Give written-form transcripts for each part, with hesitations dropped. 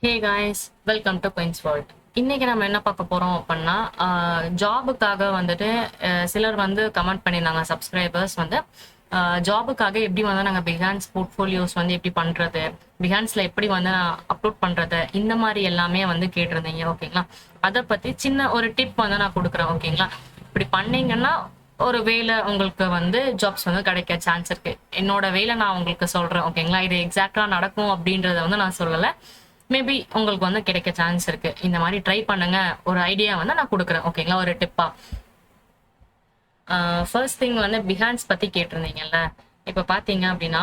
Hey guys, welcome to Queens World. இன்னைக்கு நம்ம என்ன பார்க்க போறோம் அப்படின்னா, ஜாபுக்காக வந்துட்டு சிலர் வந்து கமெண்ட் பண்ணியிருந்தாங்க. சப்ஸ்கிரைபர்ஸ் வந்து ஜாபுக்காக எப்படி வந்து நாங்கள் பிஹான்ஸ் போர்ட்ஃபோலியோஸ் வந்து எப்படி பண்றது, பிஹான்ஸ்ல எப்படி வந்து நான் அப்லோட் பண்றது, இந்த மாதிரி எல்லாமே வந்து கேட்டிருந்தீங்க. ஓகேங்களா? அதை பத்தி சின்ன ஒரு டிப் வந்து நான் கொடுக்குறேன். ஓகேங்களா? இப்படி பண்ணீங்கன்னா ஒரு வேலை உங்களுக்கு வந்து ஜாப்ஸ் வந்து கிடைக்க சான்ஸ் இருக்கு. என்னோட வேலை நான் உங்களுக்கு சொல்றேன். ஓகேங்களா? இது எக்ஸாக்டா நடக்கும் அப்படின்றத வந்து நான் சொல்லலை. மேபி உங்களுக்கு வந்து கிடைக்க சான்ஸ் இருக்கு. இந்த மாதிரி ட்ரை பண்ணுங்க. ஒரு ஐடியா வந்து நான் கொடுக்குறேன். ஓகேங்களா? ஒரு டிப்பா. ஃபர்ஸ்ட் திங் வந்து பிஹான்ஸ் பத்தி கேட்டிருந்தீங்கல்ல. இப்ப பாத்தீங்க அப்படின்னா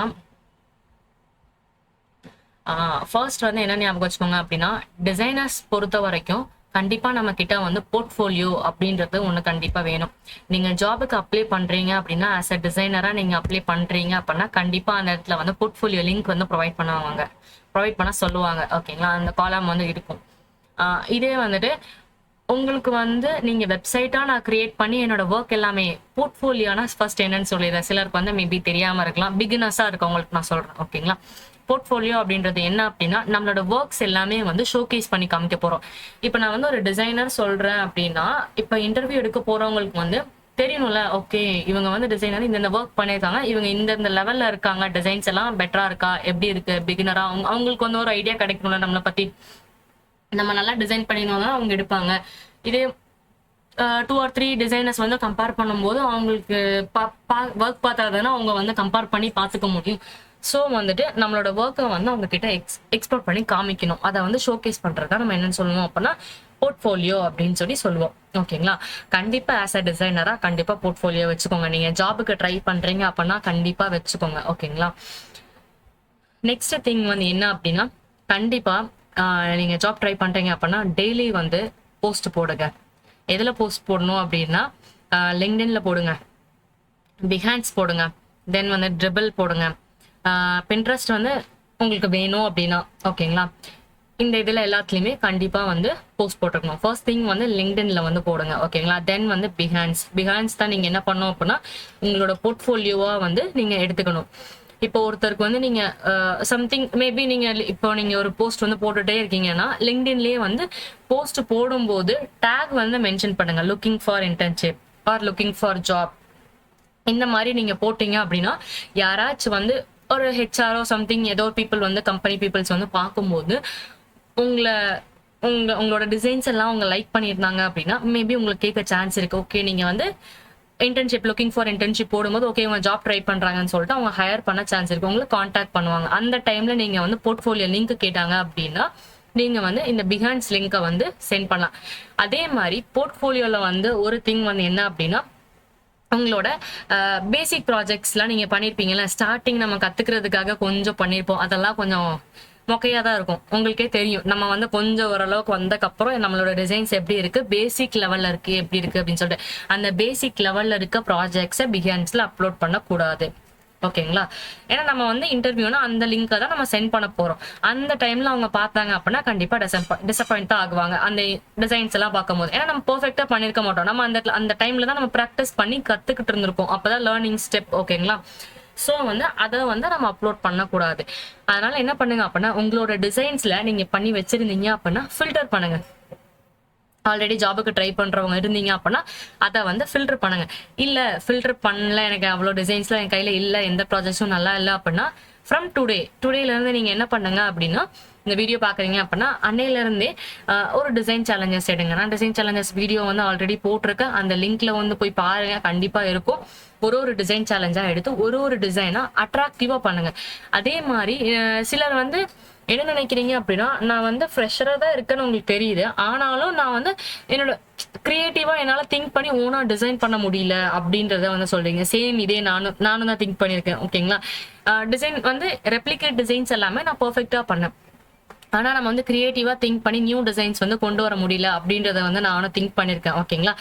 ஃபர்ஸ்ட் வந்து என்ன ஞாபகம் வச்சுக்கோங்க அப்படின்னா, டிசைனர்ஸ் பொறுத்த வரைக்கும் கண்டிப்பா நம்ம கிட்ட வந்து போர்ட்ஃபோலியோ அப்படின்றது ஒண்ணு கண்டிப்பா வேணும். நீங்க ஜாபுக்கு அப்ளை பண்றீங்க அப்படின்னா, ஆஸ் அ டிசைனரா நீங்க அப்ளை பண்றீங்க அப்படின்னா கண்டிப்பா அந்த இடத்துல வந்து போர்ட்ஃபோலியோ லிங்க் வந்து ப்ரொவைட் பண்ண சொல்லுவாங்க. ஓகேங்களா? அந்த காலம் வந்து இருக்கும். இதே வந்துட்டு உங்களுக்கு வந்து நீங்க வெப்சைட்டா நான் கிரியேட் பண்ணி என்னோட ஒர்க் எல்லாமே போர்ட்ஃபோலியோனா ஃபர்ஸ்ட் என்னன்னு சொல்லிடுறேன். சிலருக்கு வந்து மேபி தெரியாம இருக்கலாம். பிகினர்ஸா இருக்கவங்களுக்கு நான் சொல்றேன். ஓகேங்களா? போர்ட்ஃபோலியோ அப்படின்றது என்ன அப்படின்னா, நம்மளோட ஒர்க்ஸ் எல்லாமே வந்து ஷோகேஸ் பண்ணி காமிக்க போறோம். இப்ப நான் வந்து ஒரு டிசைனர் சொல்றேன் அப்படின்னா, இப்ப இன்டர்வியூ எடுக்க போறவங்களுக்கு வந்து தெரியணும்ல. ஓகே, இவங்க வந்து டிசைனர் இந்த ஒர்க் பண்ணிருக்காங்க, இவங்க இந்த லெவல்ல இருக்காங்க, டிசைன்ஸ் எல்லாம் பெட்டரா இருக்கா, எப்படி இருக்கு, பிகினரா, அவங்களுக்கு வந்து ஒரு ஐடியா கிடைக்கணும்ல நம்மளை பத்தி. நம்ம நல்லா டிசைன் பண்ணினோம்னா அவங்க எடுப்பாங்க. இதே 2 or 3 டிசைனர்ஸ் வந்து கம்பேர் பண்ணும்போது அவங்களுக்கு ஒர்க் பார்த்தாதுன்னா அவங்க வந்து கம்பேர் பண்ணி பார்த்துக்க முடியும். ஸோ வந்துட்டு நம்மளோட ஒர்க்கை வந்து அவங்க கிட்ட எக்ஸ்ப்ளோர் பண்ணி காமிக்கணும். அதை வந்து ஷோகேஸ் பண்றதா நம்ம என்னன்னு சொல்லுவோம் அப்படின்னா போர்ட்ஃபோலியோ அப்படின்னு சொல்லி சொல்லுவோம். ஓகேங்களா? கண்டிப்பா ஆஸ் அ டிசைனரா கண்டிப்பா போர்ட்ஃபோலியோ வச்சுக்கோங்க. நீங்க ஜாபுக்கு ட்ரை பண்றீங்க அப்படின்னா கண்டிப்பா வச்சுக்கோங்க. ஓகேங்களா? நெக்ஸ்ட் திங் வந்து என்ன அப்படின்னா, கண்டிப்பா நீங்க ஜாப் ட்ரை பண்றீங்க அப்படின்னா டெய்லி வந்து போஸ்ட் போடுங்க. எதுல போஸ்ட் போடணும் அப்படின்னா, லிங்க்டின்ல போடுங்க, பிஹான்ஸ் போடுங்க, தென் வந்து ட்ரிபிள் போடுங்க, பின்ட்ரெஸ்ட் வந்து உங்களுக்கு வேணும் அப்படின்னா. ஓகேங்களா? இந்த இதுல எல்லாத்துலயுமே கண்டிப்பா வந்து போஸ்ட் போட்டுருக்கணும். ஃபர்ஸ்ட் திங் வந்து லிங்க்டின்ல வந்து போடுங்க. ஓகேங்களா? தென் வந்து பிஹான்ஸ் தான் நீங்க என்ன பண்ணணும் அப்படின்னா உங்களோட போர்ட்ஃபோலியோவா வந்து நீங்க எடுத்துக்கணும். இப்போ ஒருத்தருக்கு வந்து நீங்க சம்திங் மேபி நீங்க ஒரு போஸ்ட் வந்து போட்டுட்டே இருக்கீங்கன்னா லிங்க்டின்லயே வந்து போஸ்ட் போடும்போது டேக் வந்து மென்ஷன் பண்ணுங்க, looking for internship are looking for job. இந்த மாதிரி நீங்க போட்டீங்க அப்படின்னா யாராச்சும் வந்து ஒரு ஹெச்ஆரோ சம்திங் ஏதோ ஒரு பீப்புள் வந்து கம்பெனி பீப்புள்ஸ் வந்து பார்க்கும்போது உங்களை உங்களோட டிசைன்ஸ் எல்லாம் அவங்க லைக் பண்ணியிருந்தாங்க அப்படின்னா மேபி உங்களுக்கு கேட்க சான்ஸ் இருக்கு. ஓகே, நீங்க வந்து இன்டர்ன்ஷிப் லுக்கிங் ஃபார் இன்டர்ன்ஷிப் போடும்போது ஓகே இவங்க ஜாப் ட்ரை பண்றாங்கன்னு சொல்லிட்டு அவங்க ஹையர் பண்ண சான்ஸ் இருக்கு. உங்களுக்கு கான்டாக்ட் பண்ணுவாங்க. அந்த டைம்ல நீங்க வந்து போர்ட்ஃபோலியோ லிங்க் கேட்டாங்க அப்படின்னா நீங்க வந்து இந்த பிஹான்ஸ் லிங்கை வந்து சென்ட் பண்ணலாம். அதே மாதிரி போர்ட்ஃபோலியோல வந்து ஒரு திங் வந்து என்ன அப்படின்னா, உங்களோட பேசிக் ப்ராஜெக்ட்ஸ்லாம் நீங்க பண்ணிருப்பீங்கல்ல. ஸ்டார்டிங் நம்ம கத்துக்கிறதுக்காக கொஞ்சம் பண்ணிருப்போம். அதெல்லாம் கொஞ்சம் மொக்கையா தான் இருக்கும். உங்களுக்கே தெரியும். நம்ம வந்து கொஞ்சம் ஓரளவுக்கு வந்தக்கப்புறம் நம்மளோட டிசைன்ஸ் எப்படி இருக்கு, பேசிக் லெவல்ல இருக்கு எப்படி இருக்கு அப்படின்னு சொல்லிட்டு அந்த பேசிக் லெவல்ல இருக்க ப்ராஜெக்ட்ஸை பிஹான்ஸ்ல அப்லோட் பண்ணக்கூடாது. ஓகேங்களா? ஏன்னா நம்ம வந்து இன்டர்வியூனா அந்த லிங்கை தான் நம்ம சென்ட் பண்ண போறோம். அந்த டைம்ல அவங்க பார்த்தாங்க அப்படின்னா கண்டிப்பா டிசப்பாயிண்ட் தான் ஆகுவாங்க அந்த டிசைன்ஸ் எல்லாம் பார்க்கும்போது. ஏன்னா நம்ம பெர்ஃபெக்டா பண்ணிருக்க மாட்டோம். நம்ம அந்த டைம்ல தான் நம்ம ப்ராக்டிஸ் பண்ணி கத்துக்கிட்டு இருந்திருப்போம். அப்பதான் லேர்னிங் ஸ்டெப். ஓகேங்களா? ஸோ வந்து அதை வந்து நம்ம அப்லோட் பண்ணக்கூடாது. அதனால என்ன பண்ணுங்க அப்படின்னா உங்களோட டிசைன்ஸ்ல நீங்க பண்ணி வச்சிருந்தீங்க அப்படின்னா ஃபில்டர் பண்ணுங்க. ஆல்ரெடி ஜாபுக்கு ட்ரை பண்றவங்க இருந்தீங்க அப்படின்னா அதை வந்து ஃபில்டர் பண்ணுங்க. இல்ல ஃபில்டர் பண்ணல, எனக்கு அவ்வளோ டிசைன்ஸ்ல என் கையில இல்ல, எந்த ப்ராஜெக்ட்ஸும் நல்லா இல்லை அப்படின்னா ஃப்ரம் டுடேல இருந்து நீங்க என்ன பண்ணுங்க அப்படின்னா, இந்த வீடியோ பாக்குறீங்க அப்படின்னா அன்னையில இருந்தே ஒரு டிசைன் சேலஞ்சஸ் எடுங்க. நான் டிசைன் சேலஞ்சஸ் வீடியோ வந்து ஆல்ரெடி போட்டிருக்கேன். அந்த லிங்க்ல வந்து போய் பாருங்க, கண்டிப்பா இருக்கும். ஒரு டிசைன் சேலஞ்சா எடுத்து ஒரு டிசைனா அட்ராக்டிவா பண்ணுங்க. அதே மாதிரி சிலர் வந்து என்ன நினைக்கிறீங்க அப்படின்னா, நான் வந்து ஃப்ரெஷரா தான் இருக்கேன்னு உங்களுக்கு தெரியுது, ஆனாலும் நான் வந்து என்னோட கிரியேட்டிவா என்னால திங்க் பண்ணி ஓனா டிசைன் பண்ண முடியல அப்படின்றத வந்து சொல்றீங்க. சேம் இதே நானும் தான் திங்க் பண்ணிருக்கேன். ஓகேங்களா? டிசைன் வந்து ரெப்ளிகேட் டிசைன்ஸ் எல்லாமே நான் பெர்ஃபெக்டா பண்ணேன். ஆனா நம்ம வந்து கிரியேட்டிவா திங்க் பண்ணி நியூ டிசைன்ஸ் வந்து கொண்டு வர முடியல அப்படின்றத வந்து நானும் திங்க் பண்ணிருக்கேன். ஓகேங்களா?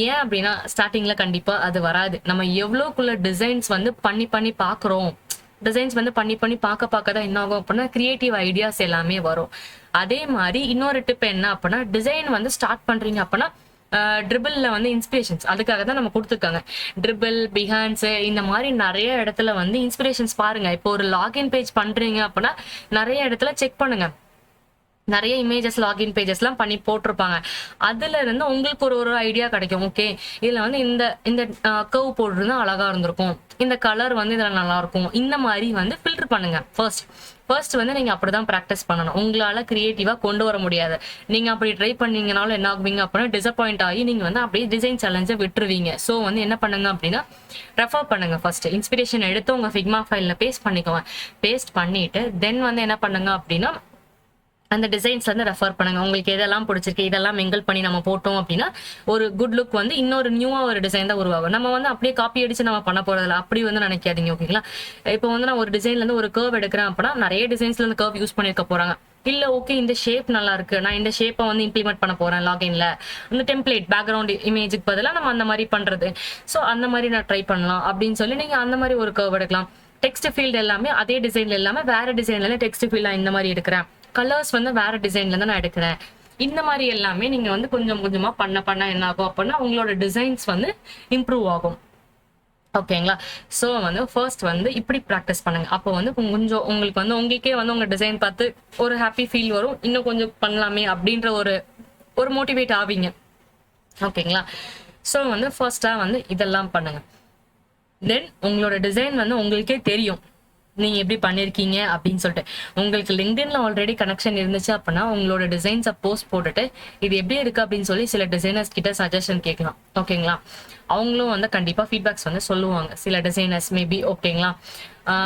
ஏன் அப்படின்னா ஸ்டார்டிங்ல கண்டிப்பா அது வராது. நம்ம எவ்வளவுக்குள்ள டிசைன்ஸ் வந்து பண்ணி பாக்குறோம், டிசைன்ஸ் வந்து பண்ணி பார்க்க தான் என்ன ஆகும் அப்படின்னா கிரியேட்டிவ் ஐடியாஸ் எல்லாமே வரும். அதே மாதிரி இன்னொரு டிப் என்ன அப்படின்னா, டிசைன் வந்து ஸ்டார்ட் பண்றீங்க அப்படின்னா ட்ரிபிள்ல வந்து இன்ஸ்பிரேஷன்ஸ் அதுக்காக தான் நம்ம கொடுத்துருக்காங்க. ட்ரிபிள், பிஹான்ஸ் இந்த மாதிரி நிறைய இடத்துல வந்து இன்ஸ்பிரேஷன்ஸ் பாருங்க. இப்போ ஒரு லாகின் பேஜ் பண்றீங்க அப்படின்னா நிறைய இடத்துல செக் பண்ணுங்க. நிறைய இமேஜஸ் லாகின் பேஜஸ்லாம் பண்ணி போட்டிருப்பாங்க. அதுல இருந்து உங்களுக்கு ஒரு ஒரு ஐடியா கிடைக்கும். ஓகே, இதுல வந்து இந்த இந்த கர்வ் போட்டிருந்தா அழகா இருந்திருக்கும், இந்த கலர் வந்து இதுல நல்லா இருக்கும், இந்த மாதிரி வந்து ஃபில்டர் பண்ணுங்க. ஃபர்ஸ்ட் வந்து நீங்க அப்படிதான் ப்ராக்டிஸ் பண்ணணும். உங்களால கிரியேட்டிவா கொண்டு வர முடியாது. நீங்க அப்படி ட்ரை பண்ணீங்கனாலும் என்ன ஆகுவீங்க அப்படின்னா டிசப்பாயிண்ட் ஆகி நீங்க வந்து அப்படியே டிசைன் சேலஞ்சை விட்டுருவீங்க. ஸோ வந்து என்ன பண்ணுங்க அப்படின்னா ரெஃபர் பண்ணுங்க. ஃபர்ஸ்ட் இன்ஸ்பிரேஷன் எடுத்து உங்க ஃபிக்மா ஃபைல்ல பேஸ்ட் பண்ணிக்கோங்க. பேஸ்ட் பண்ணிட்டு தென் வந்து என்ன பண்ணுங்க அப்படின்னா அந்த டிசைன்ஸ் வந்து ரெஃபர் பண்ணுங்க. உங்களுக்கு எதெல்லாம் பிடிச்சிருக்கு, இதெல்லாம் மிங்கிள் பண்ணி நம்ம போட்டோம் அப்படின்னா ஒரு குட் லுக் வந்து இன்னொரு நியூவா ஒரு டிசைன் தான் உருவாகும். நம்ம வந்து அப்படியே காப்பி அடிச்சு நம்ம பண்ண போறதில்ல, அப்படி வந்து நினைக்காதீங்க. ஓகேங்களா, இப்போ வந்து நான் ஒரு டிசைன்ல இருந்து ஒரு கர்வ் எடுக்கிறேன் அப்படின்னா நிறைய டிசைன்ஸ்ல இருந்து கர்வ் யூஸ் பண்ணிருக்க போறாங்க. இல்ல ஓகே இந்த ஷேப் நல்லா இருக்கு, நான் இந்த ஷேப்பை வந்து இம்ப்ளிமெண்ட் பண்ண போறேன் லாகின்ல, இந்த டெம்ப்ளேட் பேக்ரவுண்ட் இமேஜுக்கு பதிலாக நம்ம அந்த மாதிரி பண்றது. ஸோ அந்த மாதிரி நான் ட்ரை பண்ணலாம் அப்படின்னு சொல்லி நீங்க அந்த மாதிரி ஒரு கர்வ் எடுக்கலாம். டெக்ஸ்ட் ஃபீல்டு எல்லாமே அதே டிசைன்ல இல்லாம வேற டிசைன்ல டெக்ஸ்ட் ஃபீல்ட் இந்த மாதிரி எடுக்கிறேன், கலர்ஸ் வந்து வேற டிசைன்ல இருந்து நான் எடுக்கிறேன். இந்த மாதிரி எல்லாமே நீங்க வந்து கொஞ்சம் கொஞ்சமா பண்ண என்ன ஆகும் அப்படின்னா உங்களோட டிசைன்ஸ் வந்து இம்ப்ரூவ் ஆகும். ஓகேங்களா, ஸோ வந்து ஃபர்ஸ்ட் வந்து இப்படி ப்ராக்டிஸ் பண்ணுங்க. அப்போ வந்து கொஞ்சம் உங்களுக்கு வந்து உங்களுக்கே வந்து உங்க டிசைன் பார்த்து ஒரு ஹாப்பி ஃபீல் வரும், இன்னும் கொஞ்சம் பண்ணலாமே அப்படின்ற ஒரு ஒரு மோட்டிவேட் ஆவீங்க. ஓகேங்களா, ஸோ வந்து ஃபர்ஸ்டா வந்து இதெல்லாம் பண்ணுங்க. தென் உங்களோட டிசைன் வந்து உங்களுக்கே தெரியும் நீங்க எப்படி பண்ணிருக்கீங்க அப்படின்னு சொல்லிட்டு. உங்களுக்கு லிங்க்டின்ல ஆல்ரெடி கனெக்ஷன் இருந்துச்சு அப்படின்னா உங்களோட டிசைன்ஸை போஸ்ட் போட்டுட்டு இது எப்படி இருக்கு அப்படின்னு சொல்லி சில டிசைனர்ஸ் கிட்ட சஜஷன் கேட்கலாம். ஓகேங்களா, அவங்களும் வந்து கண்டிப்பா ஃபீட்பேக்ஸ் வந்து சொல்லுவாங்க. சில டிசைனர்ஸ் மேபி ஓகேங்களா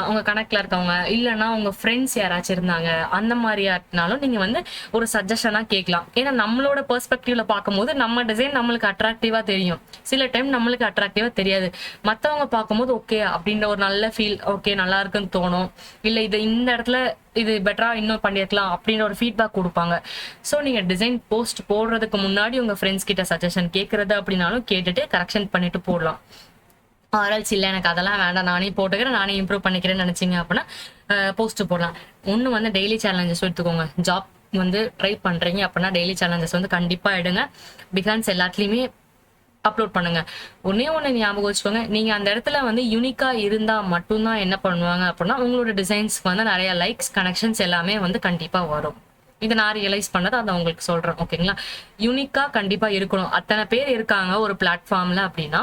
உங்க கணக்குல இருக்கவங்க இல்லைன்னா உங்க ஃப்ரெண்ட்ஸ் யாராச்சும் இருந்தாங்க அந்த மாதிரியானாலும் நீங்க வந்து ஒரு சஜஷனா கேட்கலாம். ஏன்னா நம்மளோட பெர்ஸ்பெக்டிவ்ல பார்க்கும்போது நம்ம டிசைன் நம்மளுக்கு அட்ராக்டிவா தெரியும், சில டைம் நம்மளுக்கு அட்ராக்டிவா தெரியாது. மற்றவங்க பார்க்கும்போது ஓகே அப்படின்ற ஒரு நல்ல ஃபீல், ஓகே நல்லா இருக்குன்னு தோணும். இல்லை இது இந்த இடத்துல இது பெட்டரா இன்னும் பண்ணிருக்கலாம் அப்படின்ற ஒரு ஃபீட்பேக் கொடுப்பாங்க. ஸோ நீங்க டிசைன் போஸ்ட் போடுறதுக்கு முன்னாடி உங்க ஃப்ரெண்ட்ஸ் கிட்ட சஜஷன் கேட்கறது அப்படின்னாலும் கேட்டுட்டு கரெக்ஷன் பண்ணிட்டு போடலாம். ஆரல்ஸ் இல்லை எனக்கு அதெல்லாம் வேண்டாம் நானே போட்டுக்கிறேன் நானே இம்ப்ரூவ் பண்ணிக்கிறேன்னு நினைச்சீங்க அப்படின்னா போஸ்ட் போடலாம். ஒன்று வந்து டெய்லி சேலஞ்சஸ் எடுத்துக்கோங்க. ஜாப் வந்து ட்ரை பண்றீங்க அப்படின்னா டெய்லி சேலஞ்சஸ் வந்து கண்டிப்பா எடுங்க. பிகான்ஸ் எல்லாத்துலயுமே அப்லோட் பண்ணுங்க. ஒன்னே ஒன்று ஞாபகம் வச்சுக்கோங்க, நீங்க அந்த இடத்துல வந்து யூனிக்கா இருந்தா மட்டும்தான் என்ன பண்ணுவாங்க அப்படின்னா உங்களோட டிசைன்ஸ்க்கு வந்து நிறைய லைக்ஸ் கனெக்ஷன்ஸ் எல்லாமே வந்து கண்டிப்பா வரும். இதை நான் ரியலைஸ் பண்ணதை அதை உங்களுக்கு சொல்றேன். ஓகேங்களா, யூனிக்கா கண்டிப்பா இருக்கணும். அத்தனை பேர் இருக்காங்க ஒரு பிளாட்ஃபார்ம்ல அப்படின்னா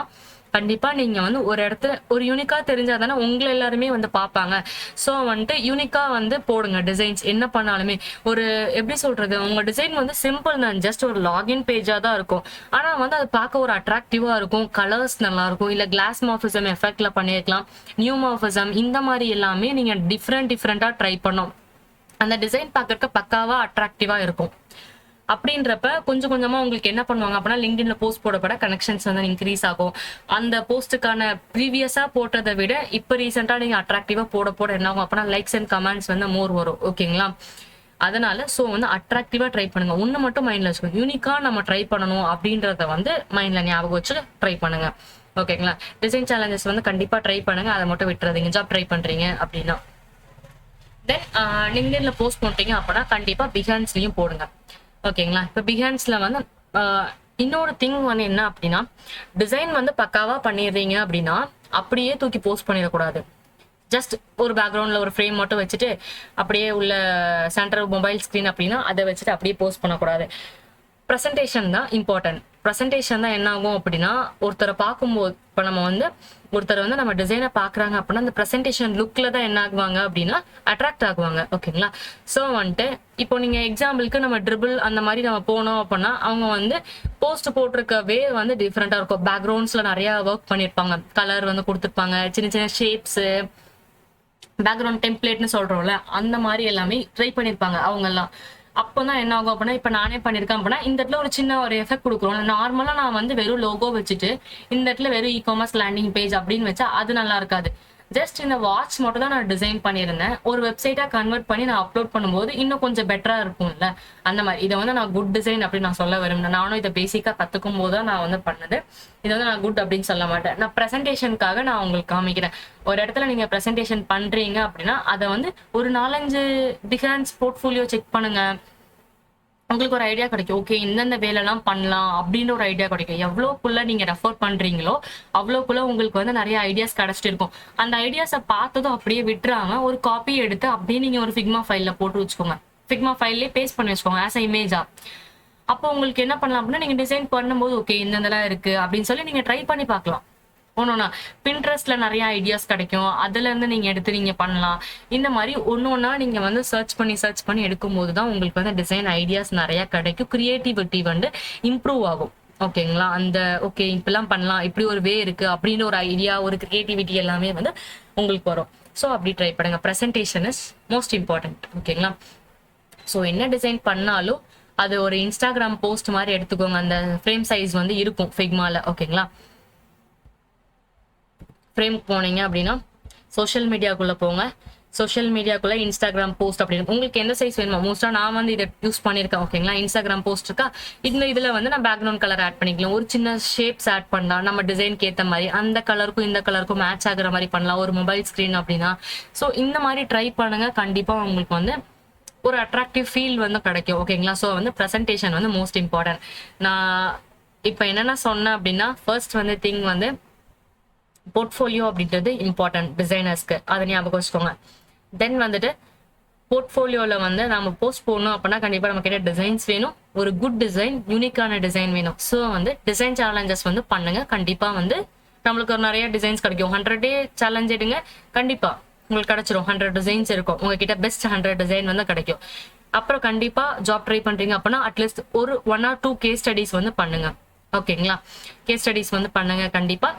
கண்டிப்பா நீங்க வந்து ஒரு இடத்துல ஒரு யூனிக்கா தெரிஞ்சாதானே உங்களை எல்லாருமே வந்து பார்ப்பாங்க. ஸோ வந்துட்டு யூனிக்கா வந்து போடுங்க டிசைன்ஸ். என்ன பண்ணாலுமே ஒரு எப்படி சொல்றது, உங்க டிசைன் வந்து சிம்பிள் தான், ஜஸ்ட் ஒரு லாகின் பேஜா தான் இருக்கும். ஆனா வந்து அது பார்க்க ஒரு அட்ராக்டிவா இருக்கும், கலர்ஸ் நல்லா இருக்கும். இல்ல கிளாஸ் மார்பிசம் எஃபெக்ட்ல பண்ணிருக்கலாம், நியூ மார்பிசம், இந்த மாதிரி எல்லாமே நீங்க டிஃப்ரெண்டா ட்ரை பண்ணோம். அந்த டிசைன் பார்க்கறதுக்கு பக்காவா அட்ராக்டிவா இருக்கும். அப்படின்றப்ப கொஞ்சம் கொஞ்சமா உங்களுக்கு என்ன பண்ணுவாங்க அப்படின்னா லிங்க்டின்ல போஸ்ட் போடப்பட கனெக்ஷன்ஸ் வந்து இன்க்ரீஸ் ஆகும். அந்த போஸ்ட்டுக்கான ப்ரீவியஸா போட்டதை விட இப்ப ரீசெண்டா நீங்க அட்ராக்டிவா போட என்ன ஆகும் அப்படின்னா லைக்ஸ் அண்ட் கமெண்ட்ஸ் வந்து மோர் வரும். ஓகேங்களா, அதனால சோ வந்து அட்ராக்டிவா ட்ரை பண்ணுங்க. ஒண்ணு மட்டும் மைண்ட்ல வச்சுக்கோங்க, யூனிக்கா நம்ம ட்ரை பண்ணணும் அப்படின்றத வந்து மைண்ட்ல ஞாபகம் வச்சு ட்ரை பண்ணுங்க. ஓகேங்களா, டிசைன் சேலஞ்சஸ் வந்து கண்டிப்பா ட்ரை பண்ணுங்க, அதை மட்டும் விட்டுறதுங்க. ஜாப் ட்ரை பண்றீங்க அப்படின்னா தென் லிங்க்டின்ல போஸ்ட் பண்றீங்க அப்படின்னா கண்டிப்பா பிஹான்ஸ்லயும் போடுங்க. ஓகேங்களா, இப்போ பிஹான்ஸ்ல வந்து இன்னொரு திங் வந்து என்ன அப்படின்னா டிசைன் வந்து பக்காவா பண்ணிடுறீங்க அப்படின்னா அப்படியே தூக்கி போஸ்ட் பண்ணிடக்கூடாது. ஜஸ்ட் ஒரு பேக்ரவுண்ட்ல ஒரு ஃப்ரேம் மட்டும் வச்சுட்டு அப்படியே உள்ள சென்டர் மொபைல் ஸ்கிரீன் அப்படின்னா அதை வச்சுட்டு அப்படியே போஸ்ட் பண்ணக்கூடாது. ப்ரெசன்டேஷன் தான் இம்பார்ட்டன்ட். ப்ரெசன்டேஷன் தான் என்ன ஆகும் அப்படின்னா ஒருத்தரை பார்க்கும்போது இப்போ நம்ம வந்து ஒருத்தர் வந்து நம்ம டிசைனை பார்க்குறாங்க அப்படின்னா அந்த ப்ரெசன்டேஷன் லுக்ல தான் என்ன ஆகுவாங்க அப்படின்னா அட்ராக்ட் ஆகுவாங்க. ஓகேங்களா, ஸோ வந்துட்டு இப்போ நீங்க எக்ஸாம்பிளுக்கு நம்ம ட்ரிபிள் அந்த மாதிரி நம்ம போனோம் அப்படின்னா அவங்க வந்து போஸ்ட் போட்டிருக்க வே வந்து டிஃப்ரெண்டா இருக்கும். பேக்ரவுண்ட்ஸ்ல நிறைய ஒர்க் பண்ணியிருப்பாங்க, கலர் வந்து கொடுத்துருப்பாங்க, சின்ன சின்ன ஷேப்ஸ், பேக்ரவுண்ட் டெம்ப்ளேட்னு சொல்றோம்ல அந்த மாதிரி எல்லாமே ட்ரை பண்ணியிருப்பாங்க அவங்க எல்லாம். அப்போதான் என்ன ஆகும் அப்படின்னா இப்ப நானே பண்ணிருக்கேன் அப்படின்னா இந்த இடத்துல ஒரு சின்ன ஒரு எஃபெக்ட் கொடுக்குறோம். நார்மலா நான் வந்து வெறும் லோகோ வச்சுட்டு இந்த இடத்துல வெறும் இ-காமர்ஸ் லேண்டிங் பேஜ் அப்படின்னு வச்சா அது நல்லா இருக்காது. ஜஸ்ட் இந்த வாட்ச் மட்டும் தான் நான் டிசைன் பண்ணியிருந்தேன், ஒரு வெப்சைட்டா கன்வெர்ட் பண்ணி நான் அப்லோட் பண்ணும்போது இன்னும் கொஞ்சம் பெட்டரா இருக்கும்ல. அந்த மாதிரி இதை வந்து நான் குட் டிசைன் அப்படின்னு நான் சொல்ல விரும்புறேன். நானும் இதை பேசிக்கா கத்துக்கும் போது தான் நான் வந்து பண்ணது. இதை வந்து நான் குட் அப்படின்னு சொல்ல மாட்டேன். நான் ப்ரெசன்டேஷனுக்காக நான் உங்களுக்கு காமிக்கிறேன். ஒரு இடத்துல நீங்க ப்ரெசன்டேஷன் பண்றீங்க அப்படின்னா அதை வந்து ஒரு 4-5 பிஹான்ஸ் போர்ட்ஃபோலியோ செக் பண்ணுங்க. உங்களுக்கு ஒரு ஐடியா கிடைக்கும், ஓகே இந்தந்த வேலைலாம் பண்ணலாம் அப்படின்ற ஒரு ஐடியா கிடைக்கும். எவ்வளோக்குள்ள நீங்க ரெஃபர் பண்றீங்களோ அவ்வளோக்குள்ள உங்களுக்கு வந்து நிறைய ஐடியாஸ் கிடைச்சிட்டு இருக்கும். அந்த ஐடியாஸை பார்த்ததும் அப்படியே விட்டுறாம ஒரு காப்பி எடுத்து அப்படியே நீங்க ஒரு ஃபிக்மா ஃபைல்ல போட்டு வச்சுக்கோங்க. ஃபிக்மா ஃபைல்லே பேஸ்ட் பண்ணி வச்சுக்கோங்க ஆஸ் அ இமேஜா. அப்போ உங்களுக்கு என்ன பண்ணலாம் அப்படின்னா நீங்க டிசைன் பண்ணும்போது ஓகே இந்தெல்லாம் இருக்கு அப்படின்னு சொல்லி நீங்க ட்ரை பண்ணி பார்க்கலாம். ஒன்னொன்னா பின்ட்ரெஸ்ட்ல நிறைய ஐடியாஸ் கிடைக்கும், அதுல இருந்து நீங்க எடுத்து நீங்க பண்ணலாம். இந்த மாதிரி ஒன்னொன்னா நீங்க வந்து சர்ச் பண்ணி எடுக்கும் போதுதான் உங்களுக்கு வந்து டிசைன் ஐடியாஸ் நிறைய கிடைக்கும், கிரியேட்டிவிட்டி வந்து இம்ப்ரூவ் ஆகும். ஓகேங்களா, அந்த ஓகே இப்பெல்லாம் பண்ணலாம், இப்படி ஒரு வே இருக்கு அப்படின்னு ஒரு ஐடியா, ஒரு கிரியேட்டிவிட்டி எல்லாமே வந்து உங்களுக்கு வரும். ஸோ அப்படி ட்ரை பண்ணுங்க. Presentation is most important. ஓகேங்களா, ஸோ என்ன டிசைன் பண்ணாலும் அது ஒரு இன்ஸ்டாகிராம் போஸ்ட் மாதிரி எடுத்துக்கோங்க. அந்த ஃப்ரேம் சைஸ் வந்து இருக்கும் ஃபிக்மால. ஓகேங்களா, ஃப்ரேம் போனீங்க அப்படின்னா சோஷியல் மீடியாக்குள்ள போங்க. சோஷியல் மீடியாக்குள்ள இன்ஸ்டாகிராம் போஸ்ட் அப்படின்னு உங்களுக்கு எந்த சைஸ் வேணுமோ, மோஸ்டா நான் வந்து இதை யூஸ் பண்ணியிருக்கேன். ஓகேங்களா, இன்ஸ்டாகிராம் போஸ்ட் இருக்கா, இதுல வந்து நான் பேக்ரவுண்ட் கலர் ஆட் பண்ணிக்கலாம், ஒரு சின்ன ஷேப்ஸ் ஆட் பண்ணலாம், நம்ம டிசைனுக்கு ஏற்ற மாதிரி அந்த கலருக்கும் இந்த கலருக்கும் மேட்ச் ஆகுற மாதிரி பண்ணலாம், ஒரு மொபைல் ஸ்கிரீன் அப்படின்னா. ஸோ இந்த மாதிரி ட்ரை பண்ணுங்க, கண்டிப்பா உங்களுக்கு வந்து ஒரு அட்ராக்டிவ் ஃபீல் வந்து கிடைக்கும். ஓகேங்களா, ஸோ வந்து ப்ரெசன்டேஷன் வந்து மோஸ்ட் இம்பார்ட்டன்ட். நான் இப்போ என்னென்ன சொன்னேன் அப்படின்னா ஃபர்ஸ்ட் வந்து திங் வந்து போர்ட்ஃபோலியோ அப்படின்றது இம்பார்ட்டன்ட் டிசைனர்ஸ்க்கு, அதை ஞாபகம் வச்சுக்கோங்க. தென் வந்துட்டு போர்ட்ஃபோலியோவில் வந்து நம்ம போஸ்ட் போடணும் அப்படின்னா கண்டிப்பாக நம்ம கிட்ட டிசைன்ஸ் வேணும், ஒரு குட் டிசைன், யூனிக்கான டிசைன் வேணும். ஸோ வந்து டிசைன் சேலஞ்சஸ் வந்து பண்ணுங்க, கண்டிப்பாக வந்து நம்மளுக்கு ஒரு நிறைய டிசைன்ஸ் கிடைக்கும். 100 டே சேலஞ்ச் எடுங்க, கண்டிப்பாக உங்களுக்கு கிடைச்சிரும். 100 டிசைன்ஸ் இருக்கும் உங்ககிட்ட, பெஸ்ட் 100 டிசைன் வந்து கிடைக்கும். அப்புறம் கண்டிப்பா ஜாப் ட்ரை பண்றீங்க அப்படின்னா அட்லீஸ்ட் ஒரு 1 or 2 கேஸ் ஸ்டடிஸ் வந்து பண்ணுங்க. ஓகேங்களா, கேஸ் ஸ்டடிஸ் வந்து பண்ணுங்க கண்டிப்பா.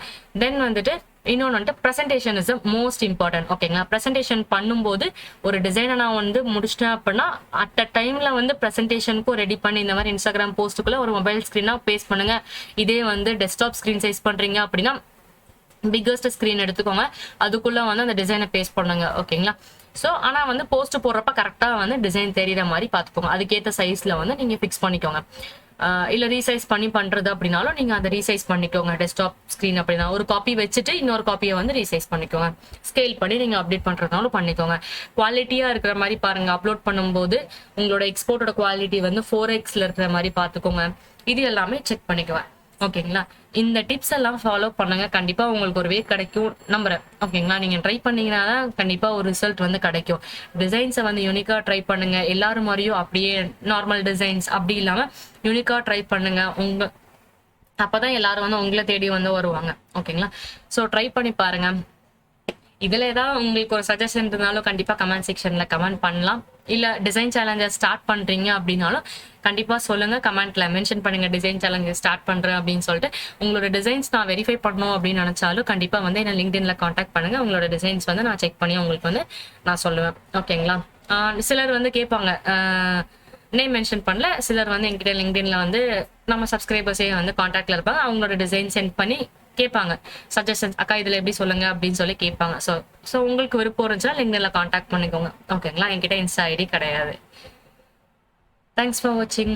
தென் வந்துட்டு இன்னொன்று வந்துட்டு ப்ரெசன்டேஷன் இஸ் மோஸ்ட் இம்பார்ட்டன்ட். ஓகேங்களா, ப்ரெசன்டேஷன் பண்ணும்போது ஒரு டிசைனை நான் வந்து முடிச்சிட்டேன் அப்படின்னா அட் அ டைம்ல வந்து ப்ரெசன்டேஷனுக்கும் ரெடி பண்ணி இந்த மாதிரி இன்ஸ்டாகிராம் போஸ்ட்டுக்குள்ள ஒரு மொபைல் ஸ்கிரீனா பேஸ்ட் பண்ணுங்க. இதே வந்து டெஸ்க்டாப் ஸ்கிரீன் சைஸ் பண்றீங்க அப்படின்னா பிக்கஸ்ட் ஸ்கிரீன் எடுத்துக்கோங்க, அதுக்குள்ள வந்து அந்த டிசைனை பேஸ்ட் பண்ணுங்க. ஓகேங்களா, ஸோ ஆனால் வந்து போஸ்ட் போடுறப்ப கரெக்டாக வந்து டிசைன் தெரியுற மாதிரி பார்த்துக்கோங்க, அதுக்கேற்ற சைஸ்ல வந்து நீங்க ஃபிக்ஸ் பண்ணிக்கோங்க. இல்லை ரீசைஸ் பண்றது அப்படின்னாலும் நீங்க அதை ரீசைஸ் பண்ணிக்கோங்க. டெஸ்க்டாப் ஸ்கிரீன் அப்படின்னா ஒரு காப்பி வச்சுட்டு இன்னொரு காப்பியை வந்து ரீசைஸ் பண்ணிக்கோங்க, ஸ்கேல் பண்ணி நீங்க அப்டேட் பண்றதுனாலும் பண்ணிக்கோங்க. குவாலிட்டியா இருக்கிற மாதிரி பாருங்க, அப்லோட் பண்ணும்போது உங்களோட எக்ஸ்போர்ட்டோட குவாலிட்டி வந்து 4x இருக்கிற மாதிரி பார்த்துக்கோங்க. இது எல்லாமே செக் பண்ணிக்கோங்க. ஓகேங்களா, இந்த டிப்ஸ் எல்லாம் ஃபாலோ பண்ணுங்க, கண்டிப்பா உங்களுக்கு ஒரு வே கிடைக்கும் நம்புறேன். ஓகேங்களா, நீங்க ட்ரை பண்ணீங்கன்னா தான் கண்டிப்பா ஒரு ரிசல்ட் வந்து கிடைக்கும். டிசைன்ஸை வந்து யூனிக்கா ட்ரை பண்ணுங்க, எல்லாரும் மாதிரியும் அப்படியே நார்மல் டிசைன்ஸ் அப்படி இல்லாம யூனிக்கா ட்ரை பண்ணுங்க. அப்பதான் எல்லாரும் வந்து உங்களை தேடி வந்து வருவாங்க. ஓகேங்களா, ஸோ ட்ரை பண்ணி பாருங்க. இதுல ஏதாவது உங்களுக்கு ஒரு சஜஷன் இருந்தாலும் கண்டிப்பா கமெண்ட் செக்ஷன்ல கமெண்ட் பண்ணலாம். இல்ல டிசைன் சேலஞ்சஸ் ஸ்டார்ட் பண்றீங்க அப்படின்னாலும் கண்டிப்பா சொல்லுங்க, கமெண்ட்ல மென்ஷன் பண்ணுங்க, டிசைன் சேலஞ்சஸ் ஸ்டார்ட் பண்றேன் அப்படின்னு சொல்லிட்டு. உங்களோட டிசைன்ஸ் நான் வெரிஃபை பண்ணணும் அப்படின்னு நினைச்சாலும் கண்டிப்பா வந்து என்ன லிங்க்டின்ல காண்டாக்ட் பண்ணுங்க, உங்களோட டிசைன்ஸ் வந்து நான் செக் பண்ணி உங்களுக்கு வந்து நான் சொல்லுவேன். ஓகேங்களா, சிலர் வந்து கேட்பாங்க நேம் மென்ஷன் பண்ணல, சிலர் வந்து என்கிட்ட லிங்க்டின்ல வந்து நம்ம சப்ஸ்கிரைபர்ஸே வந்து காண்டாக்ட்ல இருப்பாங்க, அவங்களோட டிசைன் சென்ட் பண்ணி கேட்பாங்க சஜஷன்ஸ், அக்கா இதுல எப்படி சொல்லுங்க அப்படின்னு சொல்லி கேட்பாங்க. ஸோ உங்களுக்கு விருப்பம் இருந்துச்சுன்னா லிங்க்டின்ல காண்டாக்ட் பண்ணிக்கோங்க. ஓகேங்களா, என்கிட்ட இன்ஸ்டா ஐடி கிடையாது. தேங்க்ஸ் ஃபார் வாட்சிங்.